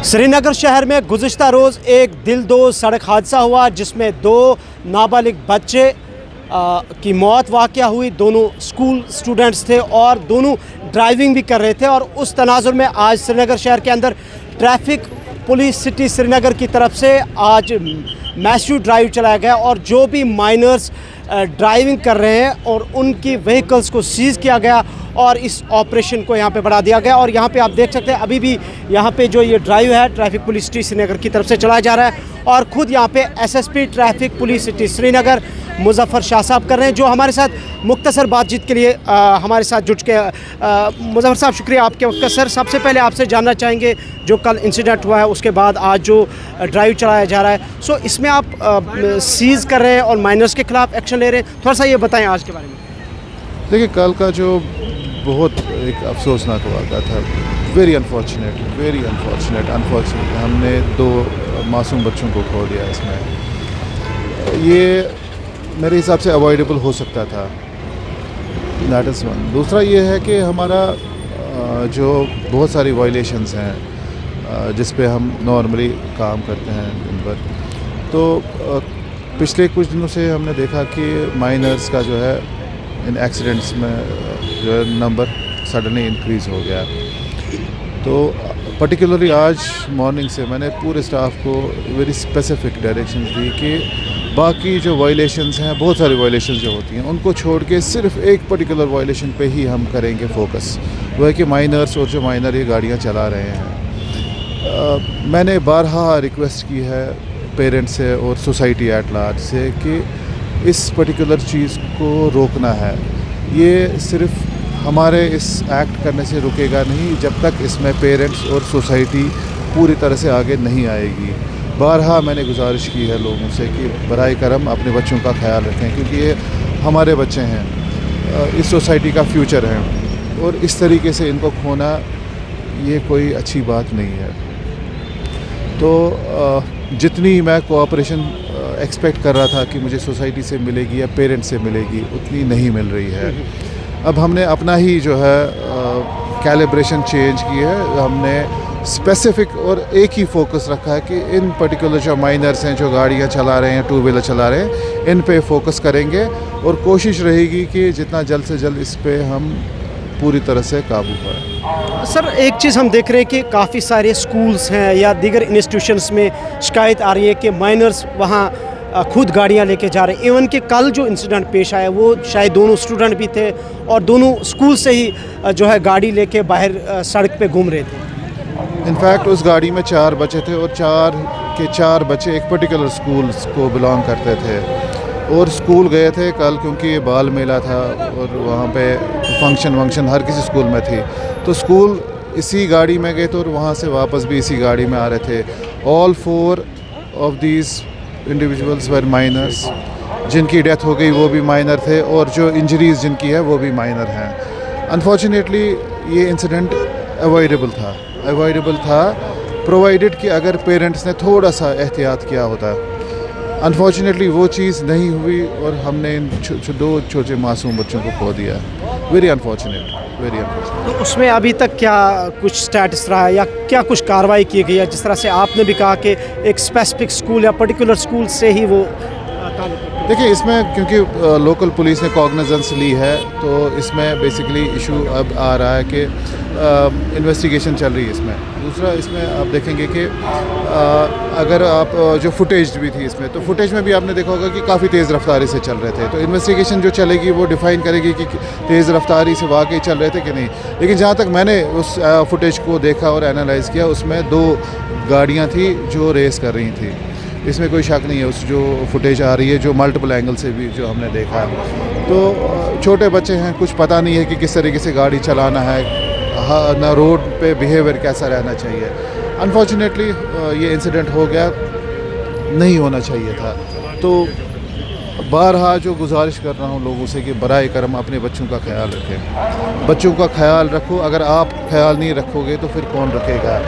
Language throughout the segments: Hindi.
श्रीनगर शहर में गुज़िश्ता रोज़ एक दिलदोज़ सड़क हादसा हुआ जिसमें दो नाबालिग बच्चे की मौत वाक़या हुई। दोनों स्कूल स्टूडेंट्स थे और दोनों ड्राइविंग भी कर रहे थे। और उस तनाजुर में आज श्रीनगर शहर के अंदर ट्रैफिक पुलिस सिटी श्रीनगर की तरफ से आज मैसिव ड्राइव चलाया गया और जो भी माइनर्स ड्राइविंग कर रहे हैं और उनकी व्हीकल्स को सीज़ किया गया और इस ऑपरेशन को यहाँ पे बढ़ा दिया गया। और यहाँ पे आप देख सकते हैं अभी भी यहाँ पे जो ये ड्राइव है ट्रैफिक पुलिस सिटी श्रीनगर की तरफ से चलाया जा रहा है। और ख़ुद यहाँ पे SSP traffic police city Srinagar Muzaffar Shah साहब कर रहे हैं जो हमारे साथ मुख्तसर बातचीत के लिए हमारे साथ जुट के। मुज़फ़्फ़र साहब शुक्रिया आपके वक्त का। सर, सबसे पहले आपसे जानना चाहेंगे जो कल इंसिडेंट हुआ है उसके बाद आज जो ड्राइव चलाया जा रहा है, सो इसमें आप सीज़ कर रहे हैं और माइनर्स के ख़िलाफ़ एक्शन ले रहे हैं, थोड़ा सा ये बताएं आज के बारे में। देखिए, कल का जो बहुत एक अफसोसनाक वाक़ा था, वेरी अनफॉर्चुनेट हमने दो मासूम बच्चों को खो दिया। इसमें ये मेरे हिसाब से अवॉइडेबल हो सकता था, दैट इज़ वन। दूसरा ये है कि हमारा जो बहुत सारी वायलेशंस हैं जिस पे हम नॉर्मली काम करते हैं दिन भर, तो पिछले कुछ दिनों से हमने देखा कि माइनर्स का जो है इन एक्सीडेंट्स में जो है नंबर सडनली इंक्रीज़ हो गया। तो पर्टिकुलरली आज मॉर्निंग से मैंने पूरे स्टाफ को वेरी स्पेसिफिक डायरेक्शन दी कि बाकी जो वायलेशंस हैं, बहुत सारी वायलेशंस जो होती हैं, उनको छोड़ के सिर्फ एक पर्टिकुलर वायलेशन पे ही हम करेंगे फोकस, वो है कि माइनर्स और जो माइनर ये गाड़ियाँ चला रहे हैं। मैंने बारहा रिक्वेस्ट की है पेरेंट्स से और सोसाइटी एट लार्ज से कि इस पर्टिकुलर चीज़ को रोकना है। ये सिर्फ हमारे इस एक्ट करने से रुकेगा नहीं जब तक इसमें पेरेंट्स और सोसाइटी पूरी तरह से आगे नहीं आएगी। बारहा मैंने गुजारिश की है लोगों से कि बराए करम अपने बच्चों का ख्याल रखें, क्योंकि ये हमारे बच्चे हैं, इस सोसाइटी का फ्यूचर है और इस तरीके से इनको खोना ये कोई अच्छी बात नहीं है। तो जितनी मैं कोऑपरेशन एक्सपेक्ट कर रहा था कि मुझे सोसाइटी से मिलेगी या पेरेंट्स से मिलेगी, उतनी नहीं मिल रही है। अब हमने अपना ही जो है कैलिब्रेशन चेंज की है। हमने स्पेसिफिक और एक ही फोकस रखा है कि इन पर्टिकुलर जो माइनर्स हैं जो गाड़ियाँ चला रहे हैं, टू व्हीलर चला रहे हैं, इन पे फोकस करेंगे और कोशिश रहेगी कि जितना जल्द से जल्द इस पे हम पूरी तरह से काबू पाएँ। सर, एक चीज़ हम देख रहे हैं कि काफ़ी सारे स्कूल्स हैं या दीगर इंस्टीट्यूशंस में शिकायत आ रही है कि माइनर्स वहाँ खुद गाड़ियाँ लेके जा रहे हैं। इवन कि कल जो इंसिडेंट पेश आया वो शायद दोनों स्टूडेंट भी थे और दोनों स्कूल से ही जो है गाड़ी लेके बाहर सड़क पे घूम रहे थे। इनफैक्ट उस गाड़ी में 4 बच्चे थे और 4 के 4 बच्चे एक पर्टिकुलर स्कूल को बिलोंग करते थे और स्कूल गए थे कल, क्योंकि बाल मेला था और वहाँ पे फंक्शन हर किसी स्कूल में थी। तो स्कूल इसी गाड़ी में गए थे और वहाँ से वापस भी इसी गाड़ी में आ रहे थे। All 4 of these individuals were miners. जिनकी डेथ हो गई वो भी माइनर थे और जो इंजरीज़ जिनकी है वो भी माइनर हैं। अनफॉर्चुनेटली ये इंसिडेंट अवॉइडेबल था प्रोवाइडेड कि अगर पेरेंट्स ने थोड़ा सा एहतियात किया होता। अनफॉर्चुनेटली वो चीज़ नहीं हुई और हमने इन दो छोटे मासूम बच्चों को खो दिया। Very unfortunate. तो उसमें अभी तक क्या कुछ स्टेटस रहा है या क्या कुछ कार्रवाई की गई है? जिस तरह से आपने भी कहा कि एक स्पेसिफिक स्कूल या पर्टिकुलर स्कूल से ही वो देखिए, इसमें क्योंकि लोकल पुलिस ने कॉग्निजेंस ली है तो इसमें बेसिकली इशू अब आ रहा है कि इन्वेस्टिगेशन चल रही है इसमें। दूसरा, इसमें आप देखेंगे कि अगर आप जो फुटेज भी थी इसमें, तो फुटेज में भी आपने देखा होगा कि काफ़ी तेज़ रफ्तारी से चल रहे थे। तो इन्वेस्टिगेशन जो चलेगी वो डिफ़ाइन करेगी कि तेज़ रफ्तारी से वाकई चल रहे थे कि नहीं। लेकिन जहाँ तक मैंने उस फुटेज को देखा और एनालाइज़ किया, उसमें 2 गाड़ियाँ थी जो रेस कर रही थी। इसमें कोई शक नहीं है। उस जो फुटेज आ रही है जो मल्टीपल एंगल से भी जो हमने देखा है, तो छोटे बच्चे हैं, कुछ पता नहीं है कि किस तरीके से गाड़ी चलाना है, ना रोड पे बिहेवियर कैसा रहना चाहिए। अनफॉर्चुनेटली ये इंसिडेंट हो गया, नहीं होना चाहिए था। तो बारहा जो गुजारिश कर रहा हूँ लोगों से कि बराए करम अपने बच्चों का ख्याल रखें, बच्चों का ख्याल रखो। अगर आप ख्याल नहीं रखोगे तो फिर कौन रखेगा।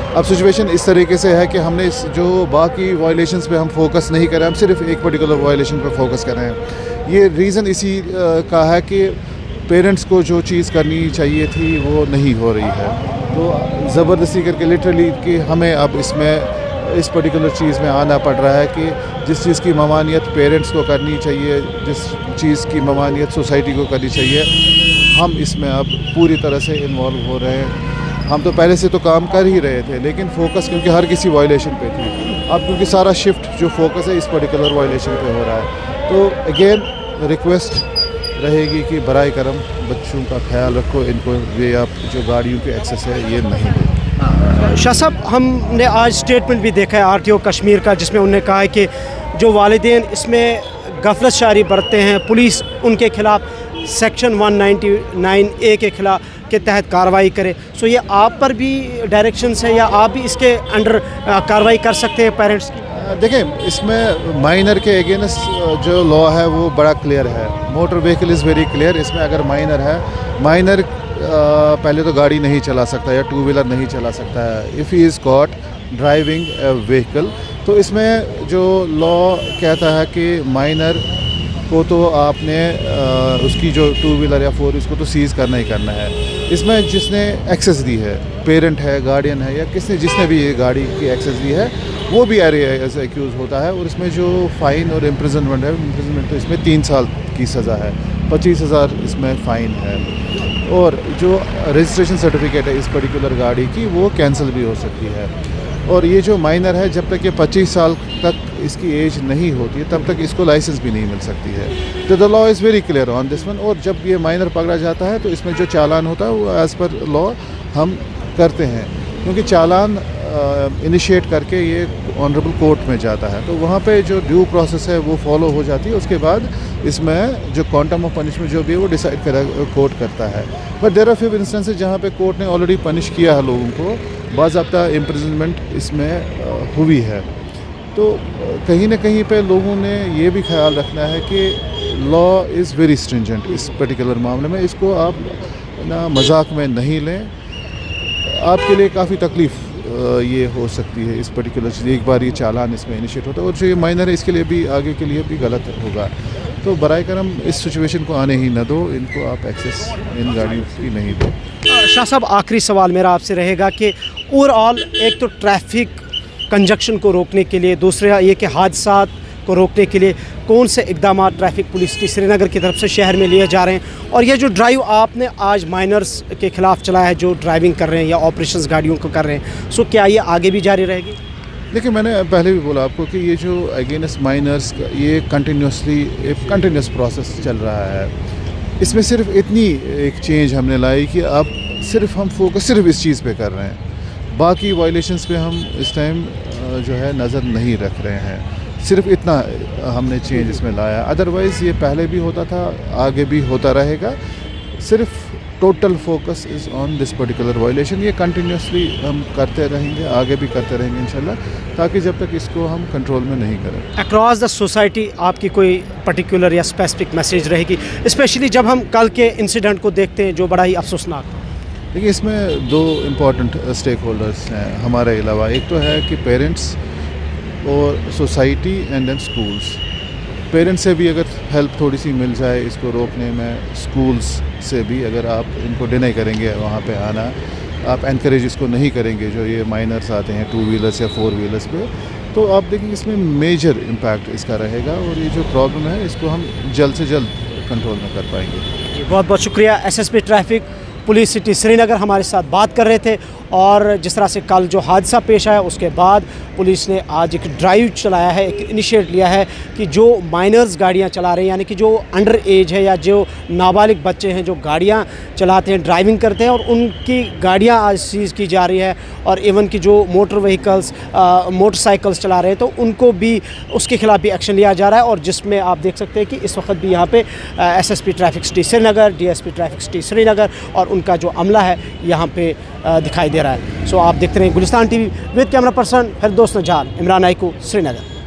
अब सिचुएशन इस तरीके से है कि हमने जो बाकी वायलेशंस पे हम फोकस नहीं करें, हम सिर्फ एक पर्टिकुलर वायलेशन पे फोकस कर रहे हैं। ये रीज़न इसी का है कि पेरेंट्स को जो चीज़ करनी चाहिए थी वो नहीं हो रही है। तो ज़बरदस्ती करके लिटरली कि हमें अब इसमें इस पर्टिकुलर चीज़ में आना पड़ रहा है कि जिस चीज़ की ममानियत पेरेंट्स को करनी चाहिए, जिस चीज़ की ममानियत सोसाइटी को करनी चाहिए, हम इसमें अब पूरी तरह से इन्वॉल्व हो रहे हैं। हम तो पहले से तो काम कर ही रहे थे, लेकिन फोकस क्योंकि हर किसी वायलेशन पे थी, अब क्योंकि सारा शिफ्ट जो फोकस है इस पर्टिकुलर वायलेशन पे हो रहा है। तो अगेन रिक्वेस्ट रहेगी कि बराए करम बच्चों का ख्याल रखो, इनको ये आप जो गाड़ियों के एक्सेस है ये नहीं दो। शाह साहब, हमने आज स्टेटमेंट भी देखा है आरटीओ कश्मीर का, जिसमें उन्होंने कहा है कि जो वालिदैन इसमें गफलत शारी बरतते हैं, पुलिस उनके खिलाफ सेक्शन 199A के खिलाफ के तहत कार्रवाई करे। सो ये आप पर भी डायरेक्शंस हैं या आप भी इसके अंडर कार्रवाई कर सकते हैं पेरेंट्स की? देखें, इसमें माइनर के अगेंस्ट जो लॉ है वो बड़ा क्लियर है। Motor vehicle is very clear. इसमें अगर माइनर है, माइनर पहले तो गाड़ी नहीं चला सकता या टू व्हीलर नहीं चला सकता है if he is caught driving a vehicle. तो इसमें जो लॉ कहता है कि माइनर को तो आपने उसकी जो टू व्हीलर या फोर उसको तो सीज़ करना ही करना है। इसमें जिसने एक्सेस दी है, पेरेंट है, गार्डियन है या जिसने भी ये गाड़ी की एक्सेस दी है, वो भी एज एक्यूज़ होता है। और इसमें जो फ़ाइन और इम्प्रिजनमेंट है, इम्प्रिजनमेंट तो इसमें 3 साल की सज़ा है, 25,000 इसमें फ़ाइन है। और जो रजिस्ट्रेशन सर्टिफिकेट है इस पर्टिकुलर गाड़ी की, वो कैंसिल भी हो सकती है। और ये जो माइनर है, जब तक ये 25 साल तक इसकी एज नहीं होती है तब तक इसको लाइसेंस भी नहीं मिल सकती है। तो the law is very clear on this one. और जब ये माइनर पकड़ा जाता है तो इसमें जो चालान होता है वो एज़ पर लॉ हम करते हैं, क्योंकि चालान इनिशिएट करके ये ऑनरेबल कोर्ट में जाता है, तो वहाँ पे जो ड्यू प्रोसेस है वो फॉलो हो जाती है। उसके बाद इसमें जो क्वांटम ऑफ पनिशमेंट जो भी है वो डिसाइड कोर्ट करता है। But there are few instances जहाँ पे कोर्ट ने ऑलरेडी पनिश किया है लोगों को, बाज़ाब्ता इम्प्रिजनमेंट इसमें हुई है। तो कहीं ना कहीं पे लोगों ने ये भी ख्याल रखना है कि लॉ इज़ वेरी स्ट्रिंजेंट इस पर्टिकुलर मामले में। इसको आप ना मजाक में नहीं लें, आपके लिए काफ़ी तकलीफ़ ये हो सकती है इस पर्टिकुलर चीज़। एक बार ये चालान इसमें इनिशिएट होता है और जो ये माइनर है इसके लिए भी आगे के लिए भी गलत होगा। तो बराए करम इस सिचुएशन को आने ही न दो, इनको आप एक्सेस इन गाड़ियों की नहीं दो। शाह साहब, आखिरी सवाल मेरा आपसे रहेगा कि ओवरऑल एक तो ट्रैफिक कंजक्शन को रोकने के लिए, दूसरा ये कि हादसा को रोकने के लिए कौन से इकदाम ट्रैफिक पुलिस की श्रीनगर की तरफ से शहर में लिए जा रहे हैं, और ये जो ड्राइव आपने आज माइनर्स के ख़िलाफ़ चलाया है जो ड्राइविंग कर रहे हैं या ऑपरेशंस गाड़ियों को कर रहे हैं, सो क्या ये आगे भी जारी रहेगी? देखिए, मैंने पहले भी बोला आपको कि ये जो अगेंस्ट माइनर्स ये कंटिन्यूस प्रोसेस चल रहा है। इसमें सिर्फ इतनी एक चेंज हमने लाई कि अब सिर्फ हम फोकस सिर्फ इस चीज़ पे कर रहे हैं, बाकी वायलेशंस पे हम इस टाइम जो है नज़र नहीं रख रहे हैं। सिर्फ इतना हमने चेंज इसमें लाया, अदरवाइज़ ये पहले भी होता था, आगे भी होता रहेगा। सिर्फ total focus is on this particular violation. ये कंटिन्यूसली हम करते रहेंगे, आगे भी करते रहेंगे इंशाल्लाह, ताकि जब तक इसको हम कंट्रोल में नहीं करें। अक्रॉस द सोसाइटी आपकी कोई पर्टिकुलर या स्पेसिफिक मैसेज रहेगी, स्पेशली जब हम कल के इंसिडेंट को देखते हैं जो बड़ा ही अफसोसनाक? देखिए, इसमें 2 इम्पॉर्टेंट स्टेक होल्डर्स हैं हमारे अलावा। एक तो है कि पेरेंट्स और society and then schools. Parents से भी अगर हेल्प थोड़ी सी मिल जाए इसको रोकने में, स्कूल्स से भी अगर आप इनको डिनाई करेंगे वहाँ पे आना, आप एनकरेज इसको नहीं करेंगे जो ये माइनर्स आते हैं 2 व्हीलर्स या 4 व्हीलर्स पे, तो आप देखेंगे इसमें मेजर इम्पैक्ट इसका रहेगा और ये जो प्रॉब्लम है इसको हम जल्द से जल्द कंट्रोल में कर पाएंगे। बहुत बहुत शुक्रिया। SSP traffic police city Srinagar हमारे साथ बात कर रहे थे। और जिस तरह से कल जो हादसा पेश आया उसके बाद पुलिस ने आज एक ड्राइव चलाया है, एक इनिशिएट लिया है कि जो माइनर्स गाड़ियां चला रहे हैं, यानी कि जो अंडर एज है या जो नाबालिग बच्चे हैं जो गाड़ियां चलाते हैं, ड्राइविंग करते हैं, और उनकी गाड़ियां आज सीज़ की जा रही है। और इवन कि जो मोटर व्हीकल्स मोटरसाइकिल्स चला रहे हैं तो उनको भी उसके खिलाफ भी एक्शन लिया जा रहा है। और जिसमें आप देख सकते हैं कि इस वक्त भी यहाँ पे SSP traffic city Srinagar, DSP traffic city Srinagar और उनका जो अमला है यहाँ पे दिखाई दे रहा है। सो आप देखते रहें Gulistan TV with camera person Firdous Nazal, Imran Aiku, Srinagar.